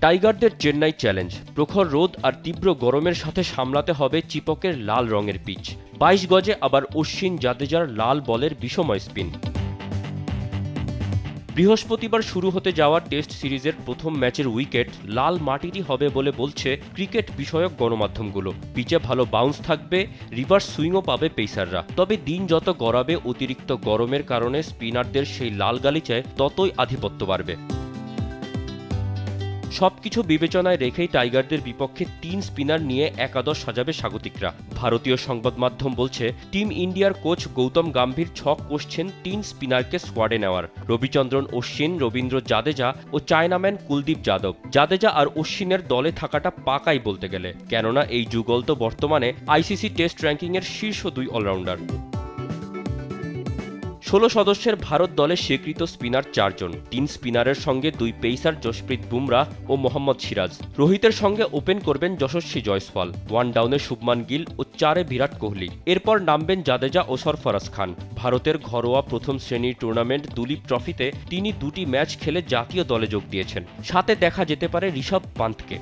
টাইগারদের চেন্নাই চ্যালেঞ্জ, প্রখর রোদ আর তীব্র গরমের সাথে সামলাতে হবে চিপকের লাল রঙের পিচ। ২২ গজে আবার অশ্বিন জাদেজার লাল বলের বিষময় স্পিন। বৃহস্পতিবার শুরু হতে যাওয়া টেস্ট সিরিজের প্রথম ম্যাচের উইকেট লাল মাটিরই হবে বলে বলছে ক্রিকেট বিষয়ক গণমাধ্যমগুলো। পিচে ভালো বাউন্স থাকবে, রিভার্স সুইংও পাবে পেসাররা। তবে দিন যত গড়াবে অতিরিক্ত গরমের কারণে স্পিনারদের সেই লাল গালিচায় ততই আধিপত্য বাড়বে। সবকিছু বিবেচনায় রেখেই টাইগারদের বিপক্ষে ৩ স্পিনার নিয়ে একাদশ সাজাবে স্বাগতিকরা। ভারতীয় সংবাদ মাধ্যম বলছে টিম ইন্ডিয়ার কোচ গৌতম গম্ভীর ছক কষছেন ৩ স্পিনারকে স্কোয়াডে নেওয়ার। রবিচন্দ্রন অশ্বিন, রবীন্দ্র জাদেজা ও চায়নাম্যান কুলদীপ যাদব। জাদেজা আর অশ্বিনের দলে থাকাটা পাকাই বলতে গেলে, কেননা এই যুগল তো বর্তমানে আইসিসি টেস্ট র্যাঙ্কিংয়ের শীর্ষ ২ অলরাউন্ডার। ১৬ সদস্যের ভারত দলে স্বীকৃত স্পিনার ৪ জন। ৩ স্পিনারের সঙ্গে ২ পেসার জশপ্রীত বুমরাহ ও মোহাম্মদ সিরাজ। রোহিতের সঙ্গে ওপেন করবেন যশস্বী জয়সওয়াল, 1 ডাউনে শুভমান গিল ও ৪-এ বিরাট কোহলি। এরপর নামবেন জাদেজা ও সরফরাজ খান। ভারতের ঘরোয়া প্রথম শ্রেণীর টুর্নামেন্ট দুলীপ ট্রফিতে তিনি ২টি ম্যাচ খেলে জাতীয় দলে যোগ দিয়েছেন। সাথে দেখা যেতে পারে ঋষভ পান্থকে।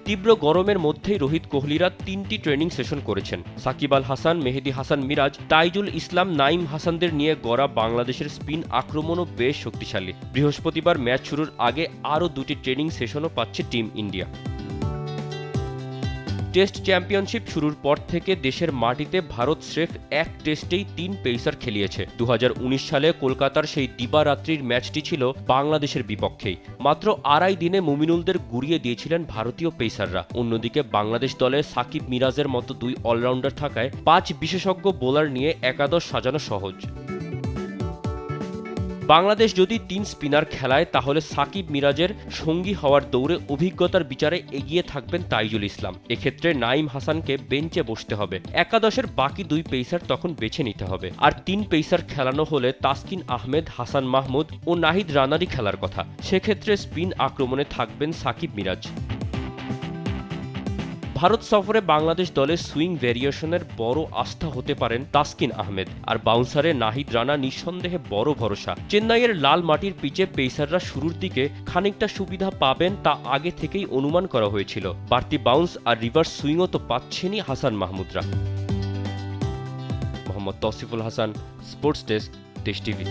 তীব্র গরমের মধ্যেই রোহিত কোহলিরা ৩টি ট্রেনিং সেশন করেছেন। সাকিব আল হাসান, মেহেদী হাসান মিরাজ, তাইজুল ইসলাম, নাঈম হাসানদের নিয়ে গড়া বাংলাদেশের স্পিন আক্রমণও বেশ শক্তিশালী। বৃহস্পতিবার ম্যাচ শুরুর আগে আরও ২টি ট্রেনিং সেশনও পাচ্ছে টিম ইন্ডিয়া। টেস্ট চ্যাম্পিয়নশিপ শুরুর পর থেকে দেশের মাটিতে ভারত স্রেফ এক টেস্টেই ৩ পেসার খেলিয়েছে। ২০১৯ সালে কলকাতার সেই দিবারাত্রির ম্যাচটি ছিল বাংলাদেশের বিপক্ষেই। মাত্র আড়াই দিনে মুমিনুলদের গুড়িয়ে দিয়েছিলেন ভারতীয় পেসাররা। অন্যদিকে বাংলাদেশ দলে সাকিব মিরাজের মতো ২ অলরাউন্ডার থাকায় ৫ বিশেষজ্ঞ বোলার নিয়ে একাদশ সাজানো সহজ। বাংলাদেশ যদি ৩ স্পিনার খেলায় তাহলে সাকিব মিরাজের সঙ্গী হওয়ার দৌড়ে অভিজ্ঞতার বিচারে এগিয়ে থাকবেন তাইজুল ইসলাম। এক্ষেত্রে নাঈম হাসানকে বেঞ্চে বসতে হবে। একাদশের বাকি ২ পেসার তখন বেছে নিতে হবে। আর ৩ পেসার খেলানো হলে তাসকিন আহমেদ, হাসান মাহমুদ ও নাহিদ রানারই খেলার কথা। সেক্ষেত্রে স্পিন আক্রমণে থাকবেন সাকিব মিরাজ। ভারত সফরে বাংলাদেশ দলে সুইং ভ্যারিয়েশনের বড় আস্থা হতে পারেন তাসকিন আহমেদ। আর বাউন্সারে নাহিদ রানা নিঃসন্দেহে বড় ভরসা। চেন্নাইয়ের লাল মাটির পিচে পেসাররা শুরুর দিকে খানিকটা সুবিধা পাবেন তা আগে থেকেই অনুমান করা হয়েছিল। বাড়তি বাউন্স আর রিভার্স সুইংও তো পাচ্ছেনই হাসান মাহমুদরা। মোহাম্মদ তৌসিফুল হাসান, স্পোর্টস ডেস্ক, দেশ টিভি।